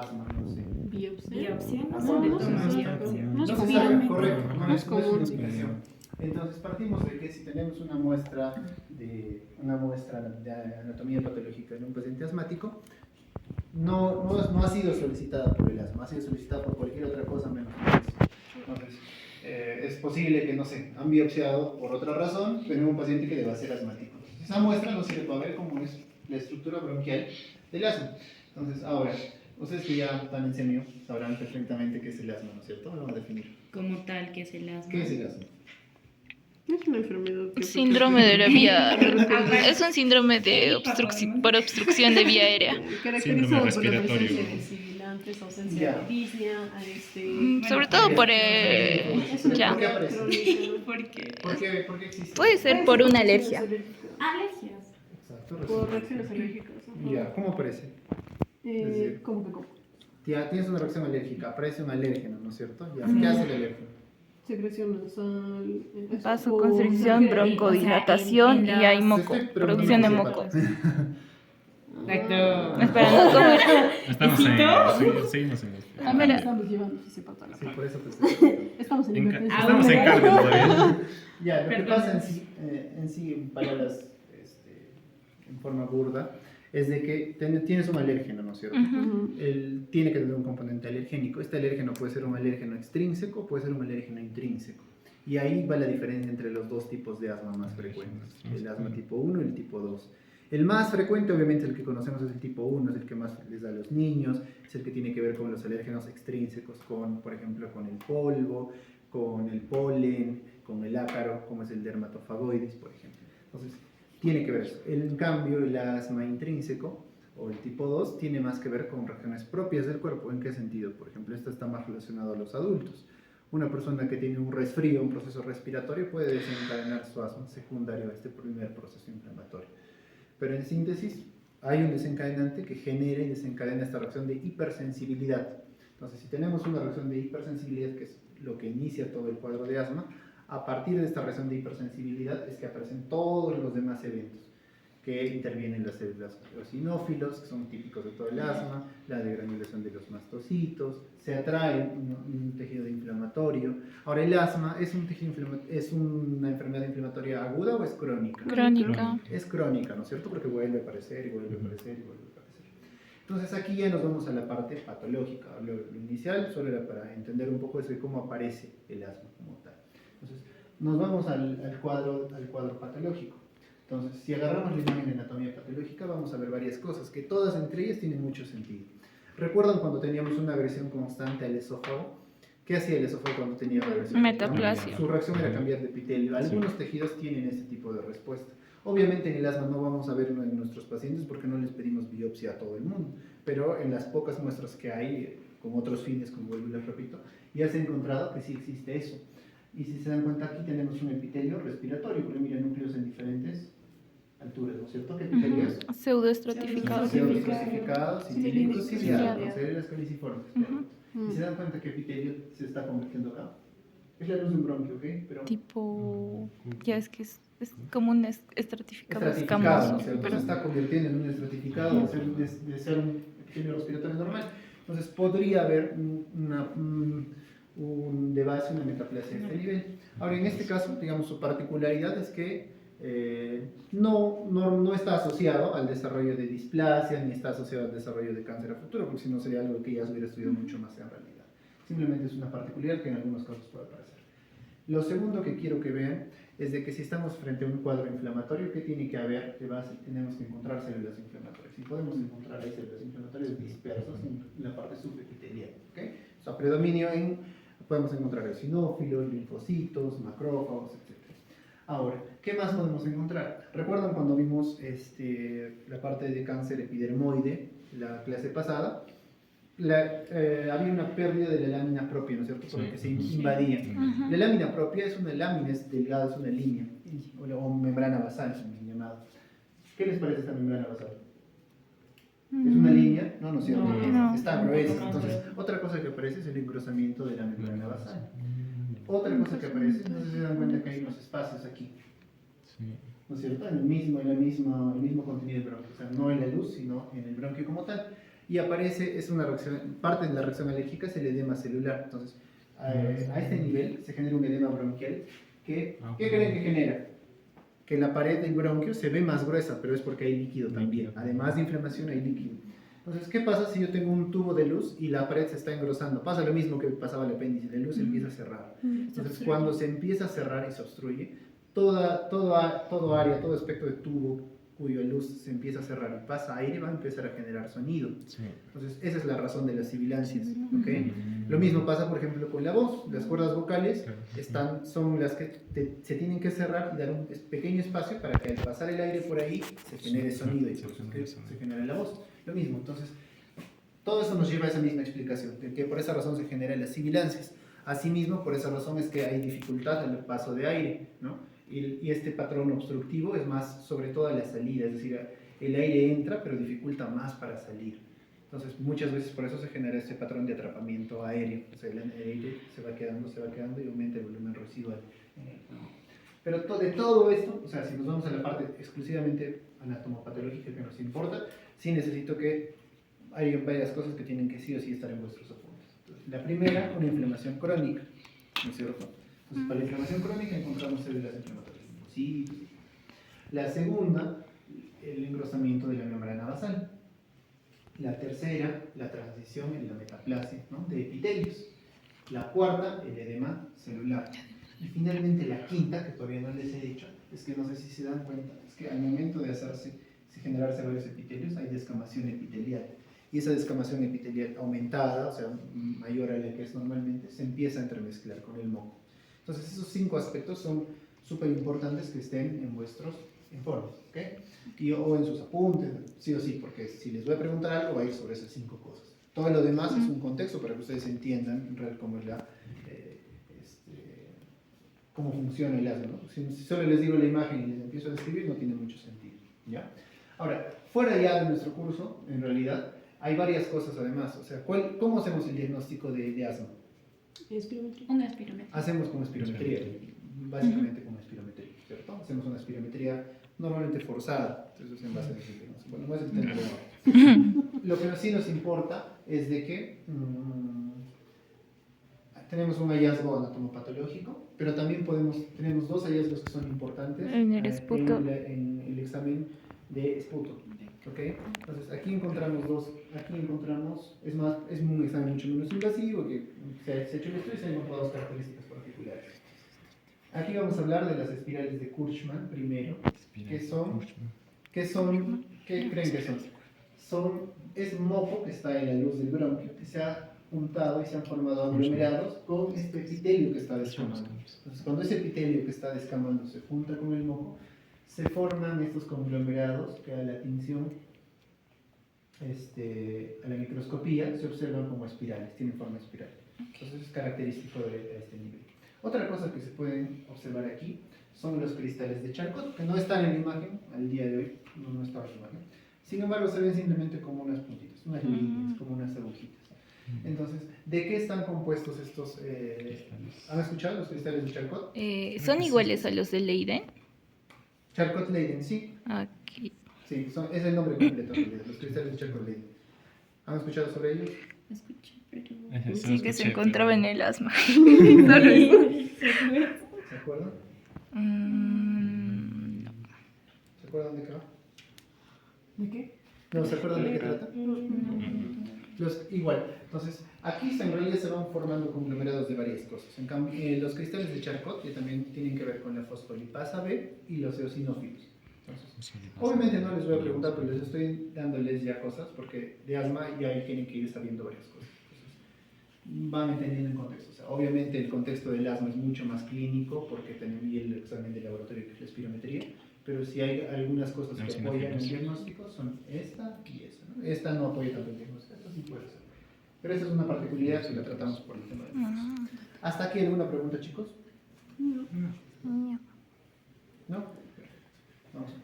asma, no sé. Biopsia, no No, sé, no toma se biopsia. No es se común. sabe, correcto, No es común. una indicación. Entonces partimos de que si tenemos una muestra de anatomía patológica en un paciente asmático, no ha sido solicitada por el asma, ha sido solicitada por cualquier otra cosa menos por eso. Entonces, es posible que, no sé, han biopsiado por otra razón, pero en un paciente que deba ser asmático. Esa muestra nos sirve para ver cómo es la estructura bronquial del asma. Entonces, ahora, ustedes que ya están en semio sabrán perfectamente qué es el asma, ¿no es cierto? Lo vamos a definir. Como tal, que es el asma. ¿Qué es el asma? Es una enfermedad que Síndrome de la vía. ver. Es un síndrome de por obstrucción de vía aérea. caracterizado por la respiratorio. presencia de sibilantes, ausencia Ya. de disnea, Sobre todo por es una ya. ¿Por qué enfermedad aparece? crónica. ¿Por qué? ¿Por qué existe? Puede ser por una alergia. Alergias. Exacto, Por reacciones alérgicas. ajá. Ya, ¿cómo aparece? decir, ¿Cómo que cómo? Ya tienes una reacción alérgica, aparece un alérgeno, ¿no es cierto? Ya, Ujú. ¿qué hace el alérgeno? Secreción nasal. Vasoconstricción, broncodilatación y hay moco. Estoy Producción de preguntando moco. si Exacto. Espera, no, ¿cómo? Estamos seguimos en Ah, Mira. estamos llevando fisiopatía a la Sí, par. por eso te estoy preguntando. Estamos en emergencia. estamos en carga todavía. Ya, lo que Perdón. pasa en sí, en palabras en forma burda, es de que tienes un alérgeno, ¿no es cierto? Ujú. Ujú. Él tiene que tener un componente alergénico. Este alérgeno puede ser un alérgeno extrínseco, puede ser un alérgeno intrínseco. Y ahí va la diferencia entre los dos tipos de asma más frecuentes, el asma tipo 1 y el tipo 2. El más frecuente, obviamente, el que conocemos es el tipo 1, es el que más les da a los niños, es el que tiene que ver con los alérgenos extrínsecos, por ejemplo, con el polvo, con el polen, con el ácaro, como es el dermatofagoides, por ejemplo. Entonces, tiene que ver eso. En cambio, el asma intrínseco, o el tipo 2, tiene más que ver con regiones propias del cuerpo. ¿En qué sentido? Por ejemplo, esto está más relacionado a los adultos. Una persona que tiene un resfrío, un proceso respiratorio, puede desencadenar su asma secundario a este primer proceso inflamatorio. Pero en síntesis, hay un desencadenante que genera y desencadena esta reacción de hipersensibilidad. Entonces, si tenemos una reacción de hipersensibilidad, que es lo que inicia todo el cuadro de asma, a partir de esta reacción de hipersensibilidad es que aparecen todos los demás eventos que intervienen las células eosinófilos, que son típicos de todo el asma, la degranulación de los mastocitos, se atrae un tejido inflamatorio. Ahora, ¿el asma es una enfermedad inflamatoria aguda o es crónica? Crónica. Es crónica, ¿no es cierto? Porque vuelve a aparecer y vuelve a aparecer y vuelve a aparecer. Entonces aquí ya nos vamos a la parte patológica. Lo inicial solo era para entender un poco eso de cómo aparece el asma como tal. Entonces nos vamos al cuadro patológico. Entonces, si agarramos la imagen de anatomía patológica, vamos a ver varias cosas, que todas entre ellas tienen mucho sentido. ¿Recuerdan cuando teníamos una agresión constante al esófago? ¿Qué hacía el esófago cuando tenía una agresión? Metaplasia. Su reacción era cambiar de epitelio. Algunos tejidos tienen este tipo de respuesta. Obviamente en el asma no vamos a verlo en nuestros pacientes porque no les pedimos biopsia a todo el mundo, pero en las pocas muestras que hay, con otros fines, como vuelvo y les repito, ya se ha encontrado que sí existe eso. Y si se dan cuenta, aquí tenemos un epitelio respiratorio, porque mira, núcleos en diferentes alturas, ¿no es cierto? ¿Qué epitelios? Pseudoestratificados. Pseudoestratificados, cilíndricos, Cilíndricos, ciliados, células caliciformes. ¿Y se dan cuenta que epitelio se está convirtiendo acá? Es la luz de un bronquio, ¿ok? Pero Tipo, ya es que es como un estratificado estratificado, escamoso. ¿no es cierto? Pero Se está convirtiendo en un estratificado de ser un epitelio respiratorio normal. Entonces podría haber de base una metaplasia a este nivel. Ahora, en este caso, digamos, su particularidad es que no está asociado al desarrollo de displasia ni está asociado al desarrollo de cáncer a futuro, porque si no sería algo que ya se hubiera estudiado mucho más en realidad. Simplemente es una particularidad que en algunos casos puede aparecer. Lo segundo que quiero que vean es de que si estamos frente a un cuadro inflamatorio, ¿qué tiene que haber? De base, tenemos que encontrar células inflamatorias. Y podemos encontrar ahí células inflamatorias dispersas en la parte subepitelial. ¿Okay? O sea, predominio podemos encontrar eosinófilos, linfocitos, macrófagos, etc. Ahora, ¿qué más podemos encontrar? ¿Recuerdan cuando vimos la parte de cáncer epidermoide la clase pasada? Había una pérdida de la lámina propia, ¿no es cierto? Por lo que se invadía. Ujú. La lámina propia es una lámina, es delgada, es una línea, o membrana basal, también llamada. ¿Qué les parece esta membrana basal? ¿Es una línea? No, no es cierto. No. Está gruesa. Entonces, otra cosa que aparece es el engrosamiento de la membrana basal. Otra cosa que aparece, no sé si se dan cuenta que hay unos espacios aquí, ¿no es cierto? En el mismo contenido del bronquio, o sea, no en la luz, sino en el bronquio como tal. y aparece, es una reacción, parte de la reacción alérgica es el edema celular. Entonces, a este nivel se genera un edema bronquial que, ¿qué creen que genera? Que la pared del bronquio se ve más gruesa, pero es porque hay líquido también. Además de inflamación, hay líquido. Entonces, ¿qué pasa si yo tengo un tubo de luz y la pared se está engrosando? Pasa lo mismo que pasaba al apéndice, la luz se empieza a cerrar. Entonces, cuando se empieza a cerrar y se obstruye, todo área, todo aspecto de tubo cuya luz se empieza a cerrar y pasa aire, va a empezar a generar sonido. Sí. Entonces, esa es la razón de las sibilancias. ¿Okay? Lo mismo pasa, por ejemplo, con la voz. Las cuerdas vocales son las que se tienen que cerrar y dar un pequeño espacio para que al pasar el aire por ahí se genere sonido y por eso que se genera la voz. Lo mismo, entonces, todo eso nos lleva a esa misma explicación, de que por esa razón se generan las sibilancias. Asimismo, por esa razón es que hay dificultad en el paso de aire, ¿no? Y este patrón obstructivo es más sobre todo a la salida, es decir, el aire entra pero dificulta más para salir. Entonces, muchas veces por eso se genera este patrón de atrapamiento aéreo, o sea, el aire se va quedando y aumenta el volumen residual. Pero de todo esto, o sea, si nos vamos a la parte exclusivamente anatomopatológica que nos importa, sí necesito que hay varias cosas que tienen que sí o sí estar en vuestros apuntes. Entonces, la primera, una inflamación crónica, ¿no es cierto? Entonces, para la inflamación crónica encontramos células inflamatorias posibles. La segunda, el engrosamiento de la membrana basal. La tercera, la transición en la metaplasia, ¿no?, de epitelios. La cuarta, el edema celular. Y finalmente la quinta, que todavía no les he dicho, es que no sé si se dan cuenta, es que al momento de generarse varios epitelios hay descamación epitelial. Y esa descamación epitelial aumentada, o sea, mayor a la que es normalmente, se empieza a entremezclar con el moco. Entonces, esos 5 aspectos son súper importantes que estén en vuestros informes, ¿ok? O en sus apuntes, sí o sí, porque si les voy a preguntar algo, va a ir sobre esas 5 cosas. Todo lo demás es un contexto para que ustedes entiendan en realidad cómo es cómo funciona el asma, ¿no? Si solo les digo la imagen y les empiezo a describir, no tiene mucho sentido, ¿ya? Ahora, fuera ya de nuestro curso, en realidad, hay varias cosas además. O sea, ¿cómo hacemos el diagnóstico de asma? Espirometría. Una espirometría. Hacemos con espirometría, básicamente con espirometría, ¿cierto? Hacemos una espirometría normalmente forzada, entonces en base a eso. Bueno, no es el tema de ahora. Lo que sí nos importa es de que tenemos un hallazgo anatomopatológico, pero también tenemos 2 hallazgos que son importantes En el esputo. en el examen de esputo. ¿Okay? Entonces aquí encontramos es un examen mucho menos invasivo, que se ha hecho el estudio y se han encontrado 2 características particulares. Aquí vamos a hablar de las espirales de Kurtzman primero, ¿qué creen que son? Es moco que está en la luz del bronquio, que se ha juntado y se han formado aglomerados con este epitelio que está descamando. Entonces, cuando ese epitelio que está descamando se junta con el moco, se forman estos conglomerados que a la tinción, a la microscopía, se observan como espirales, tienen forma espiral. Entonces es característico de este nivel. Otra cosa que se pueden observar aquí son los cristales de Charcot, que no están en la imagen al día de hoy, no están en la imagen. Sin embargo, se ven simplemente como unas puntitas, unas líneas, como unas agujitas. Entonces, ¿de qué están compuestos estos? ¿Han escuchado los cristales de Charcot? ¿Son iguales a los de Leiden? Charcot-Leyden, sí. Aquí. Sí, es el nombre completo, los cristales de Charcot-Leyden. ¿Han escuchado sobre ellos? Escucha, pero... Sí, que se encontraba en el asma. ¿Se acuerdan? No. ¿Se acuerdan de qué va? ¿De qué? ¿No se acuerdan de qué trata? Igual, entonces aquí en realidad se van formando conglomerados de varias cosas. En cambio, los cristales de Charcot que también tienen que ver con la fosfolipasa B y los eosinófilos. Entonces, obviamente no les voy a preguntar, pero les estoy dándoles ya cosas porque de asma ya tienen que ir sabiendo varias cosas. Entonces, van entendiendo el contexto. O sea, obviamente el contexto del asma es mucho más clínico porque tenemos el examen de laboratorio que es la espirometría, pero si hay algunas cosas que apoyan el diagnóstico son esta y esa, ¿no? Esta no apoya tanto el diagnóstico, esta sí puede ser. Pero esa es una particularidad que la tratamos por el tema de la ¿Hasta aquí alguna pregunta, chicos? No. ¿No? Perfecto. Vamos a